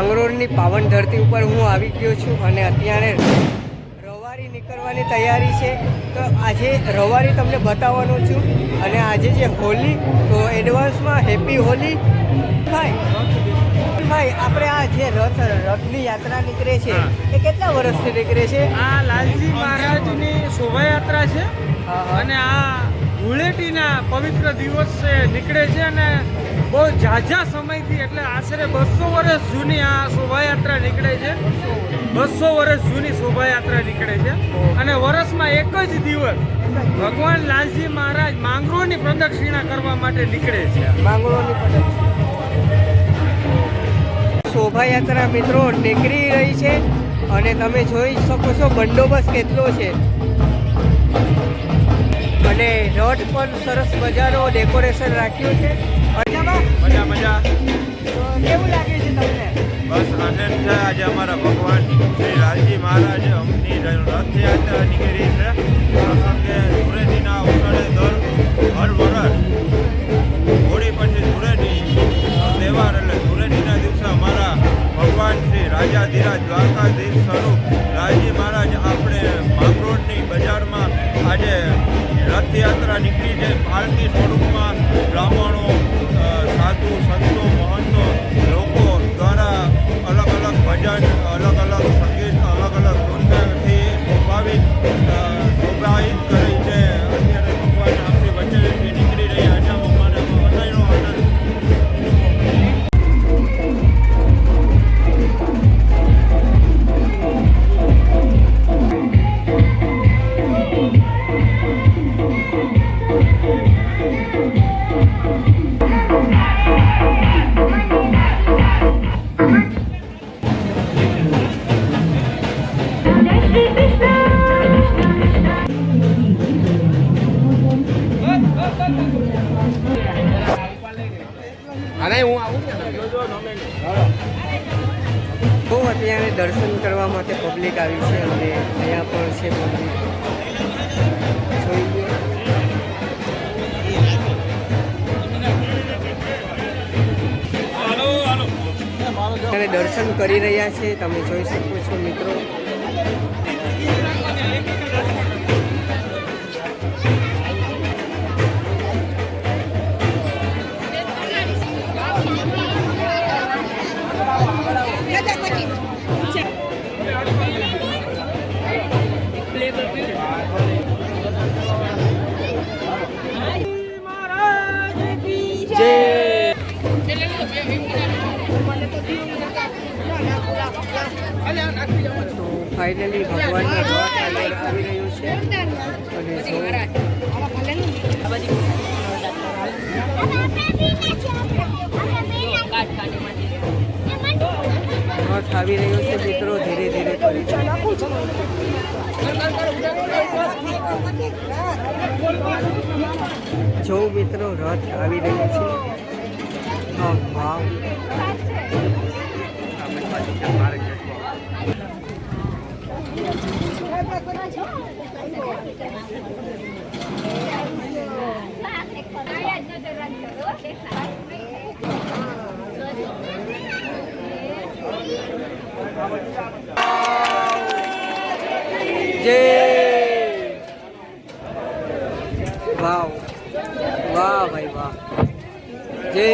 માંગરોળની પાવન ધરતી ઉપર હું આવી ગયો છું અને અત્યારે રવારી નીકળવાની તૈયારી છે. તો આજે રવારી તમને બતાવવાનો છું અને આજે જે હોલી, તો એડવાન્સમાં હેપી હોલી. ભાઈ આપણે આ જે રથની યાત્રા નીકળે છે એ કેટલા વર્ષથી નીકળે છે? આ લાલજી મહારાજની શોભાયાત્રા છે અને આ ધૂળેટીના પવિત્ર દિવસે નીકળે છે અને બહુ ઝાઝા સમયથી, એટલે આશરે 200 વર્ષ જૂની આ શોભાયાત્રા નીકળે છે. 200 વર્ષ જૂની શોભાયાત્રા નીકળે છે અને વર્ષમાં એક જ દિવસ ભગવાન લાલજી મહારાજ માંગરોળની પ્રદક્ષિણા કરવા માટે નીકળે છે. માંગરોળની પ્રદક્ષિણા શોભાયાત્રા મિત્રો નીકળી રહી છે અને તમે જોઈ શકો છો બંદોબસ્ત કેટલો છે અને રથ પર સરસ મજાનો ડેકોરેશન રાખ્યું છે. મજા કેવું લાગે છે તમને? બસ આનંદ છે. આજે અમારા ભગવાન શ્રી લાલજી મહારાજ અમની રથયાત્રા નીકળી છે. પ્રસંગે ધૂળેટીના અવસરે હર વર્ષ હોળી પછી ધૂળેટી તહેવાર, એટલે ધૂળેટીના દિવસે અમારા ભગવાન શ્રી રાજાધિરાજ દ્વારકાધીશ સ્વરૂપ લાલજી મહારાજ આપણે માંગરોળની બજારમાં આજે રથયાત્રા નીકળી છે. પાલકી સ્વરૂપમાં બ્રાહ્મણો, સાધુ, સંતો, મહંતો લોકો દ્વારા અલગ અલગ ભજન, અલગ અલગ સંગીત, અલગ અલગ નૃત્યથી શોભાવિત કરી છે. અત્યારે ભગવાન આપણી વચ્ચે નીકળી રહ્યા છે. અમારે બધાનો આનંદ. બહુ અત્યારે દર્શન કરવા માટે પબ્લિક આવી છે અને અહીંયા પણ છે પબ્લિક. જોઈ લો. અત્યારે દર્શન કરી રહ્યા છે, તમે જોઈ શકો છો મિત્રો. તો ફાઇનલી ભગવાનનો રથ આગળ આવી રહ્યો છે અને રથ આવી રહ્યો છે મિત્રો, ધીરે ધીરે કરી જો મિત્રો રથ આવી રહ્યો છે. વાવ, વાવ, વાહ ભાઈ વાહ. જય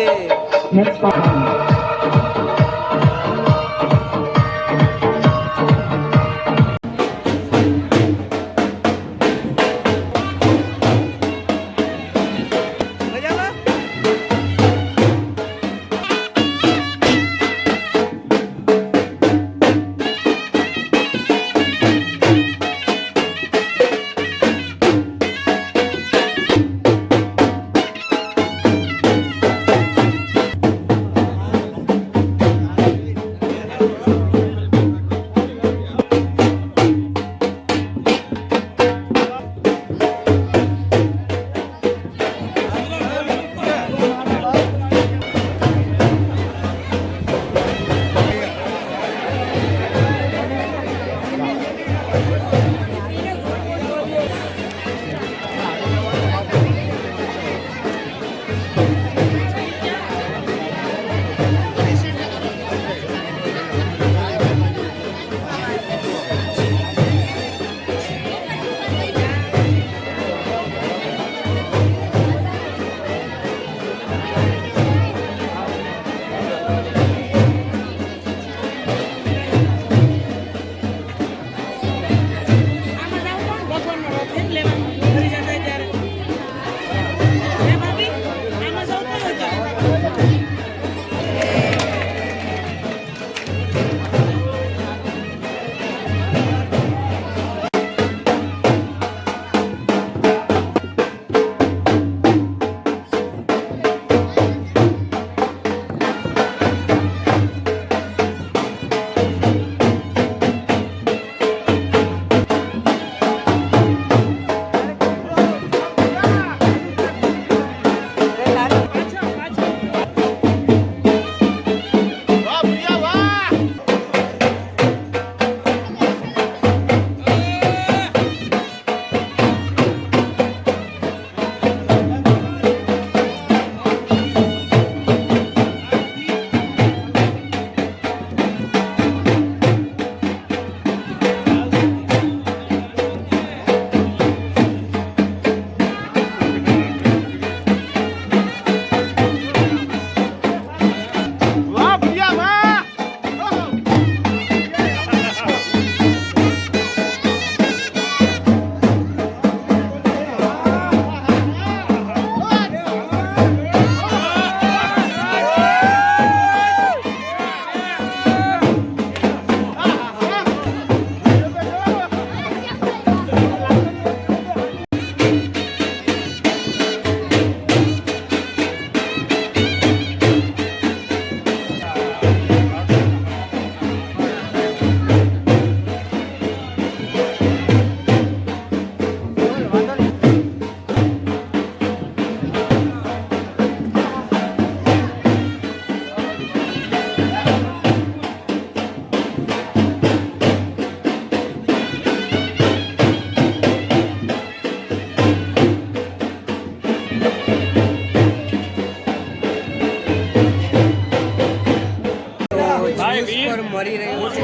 જ્યુસ પણ મળી રહ્યું છે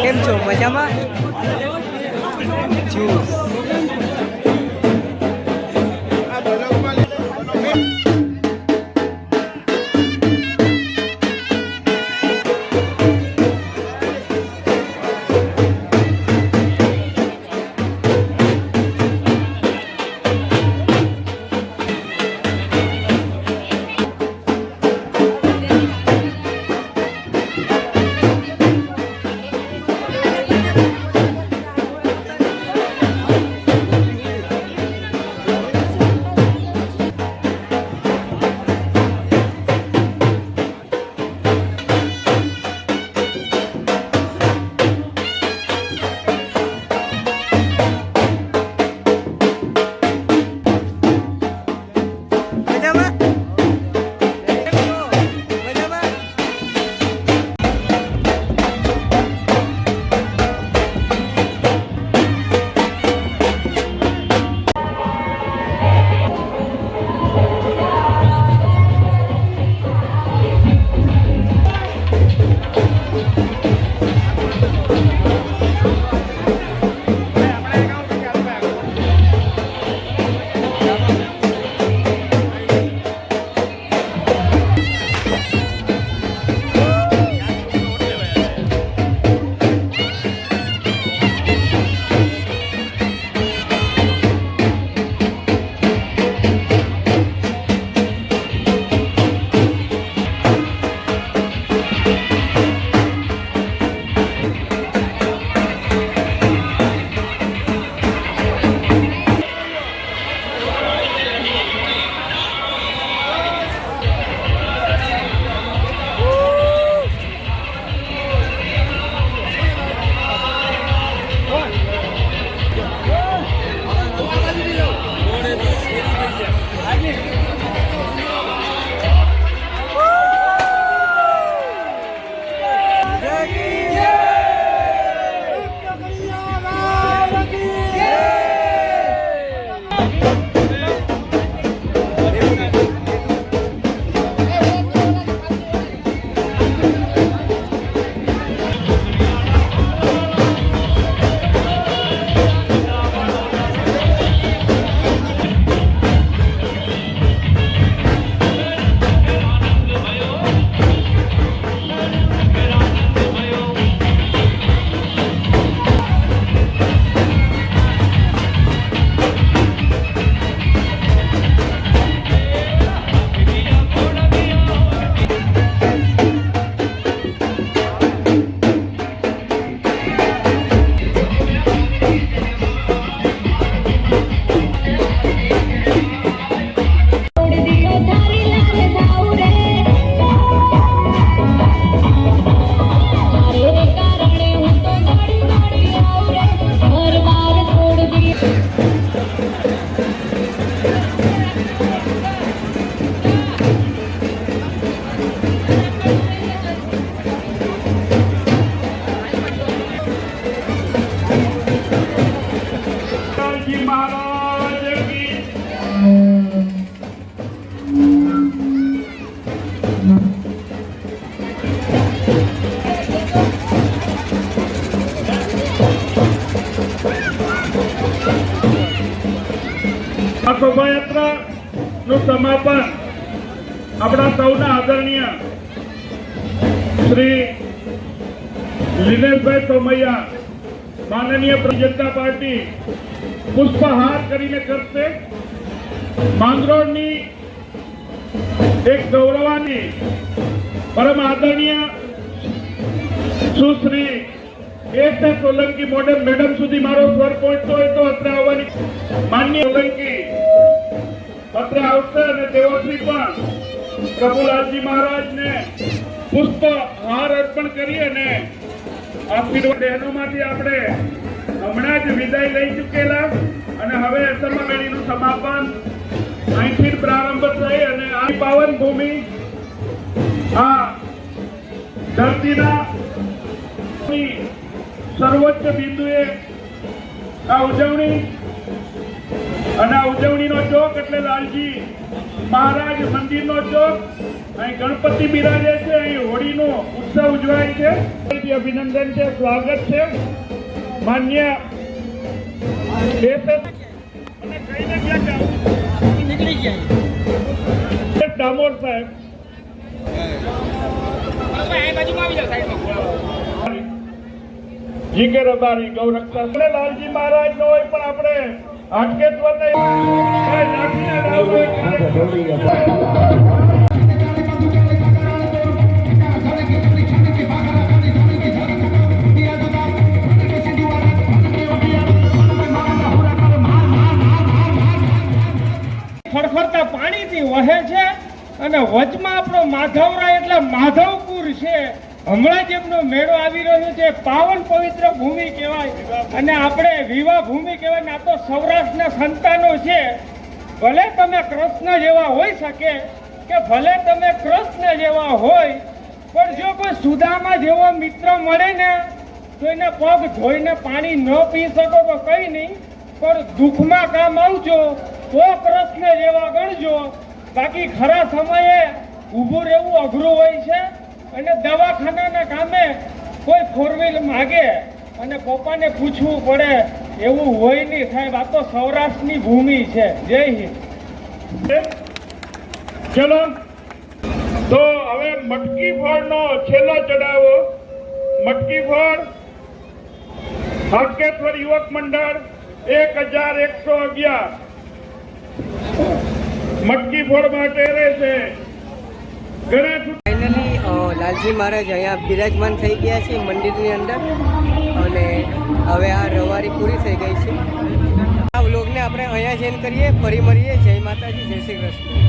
કેમ છો મજામાં જ્યુસ શોભાયાત્રાનું સમાપન આપણા સૌના આદરણીય શ્રી લીનેશભાઈ સોમૈયા માનનીય ભારતીય જનતા પાર્ટી પુષ્પહાર કરીને કરશે. માંગરોળની એક ગૌરવાની પરમ આદરણીય સુશ્રી એસ સોલંકી મેડમ સુધી મારો સ્વર પહોંચતો હોય તો અત્રે આવવાની માનનીય સોલંકી અત્રે આવશે અને તેઓથી પણ પ્રભુલાલજી મહારાજને પુષ્પ હાર અર્પણ કરી અને આશીર્વાદ બહેનોમાંથી આપણે હમણાં જ વિદાય લઈ ચૂકેલા અને હવે સમમેળીનું સમાપન અહીંથી પ્રારંભ થઈ અને આ પાવન ભૂમિ આ ધરતીના સર્વોચ્ચ બિંદુએ આ ઉજવણી અને આ ઉજવણીનો ચોક એટલે લાલજી મહારાજ મંદિરનો ચોક અહીં ગણપતિ બિરાજે છે, અહીં હોળીનો ઉત્સવ ઉજવાય છે. તેથી અભિનંદન છે, સ્વાગત છે. માન્ય અને કઈને ક્યાં નીકળી ગયા ડામોર સાહેબ જીકે રબારી ગૌરક્ષા લાલજી મહારાજ નો હોય પણ આપણે હાટકેશ્વર ખડખડતા પાણીથી વહે છે અને વચમાં આપણો માધવરા એટલે માધવપુર છે. હમણાં જ એમનો મેળો આવી રહ્યો છે. પાવન પવિત્ર ભૂમિ કહેવાય અને આપણે વિવાહ ભૂમિ કહેવાય ને આ તો સૌરાષ્ટ્રના સંતાનો છે. ભલે તમે કૃષ્ણ જેવા હોઈ શકે કે ભલે તમે કૃષ્ણ જેવા હોય, પણ જો કોઈ સુદામા જેવો મિત્ર મળે ને તો એને પગ ધોઈને પાણી ન પી શકો તો કઈ નહીં, પણ દુઃખમાં કામ આવજો તો કૃષ્ણ જેવા ગણજો. બાકી ખરા સમયે ઊભું રહેવું અઘરું હોય છે અને દવાખાનાના કામે કોઈ ફોર વ્હીલ માગે અને પપ્પાને પૂછવું પડે એવું હોય નહીં સાહેબ. આ તો સૌરાષ્ટ્રની ભૂમિ છે. જય હિન્દ. ચલો તો હવે મટકી ફોડનો છેલ્લો ચડાવો. મટકી ફોડ હાટકેશ્વર યુવક મંડળ 1111 મટકી ફોડ માટે રહેશે. ફાઇનલી લાલજી મહારાજ અહીંયા બિરાજમાન થઈ ગયા છે મંદિરની અંદર અને હવે આ રવારી પૂરી થઈ ગઈ છે. આ વ્લોગને આપણે અહીંયા જ એન્ડ કરીએ. ફરી મળીએ. જય માતાજી, જય શ્રી કૃષ્ણ.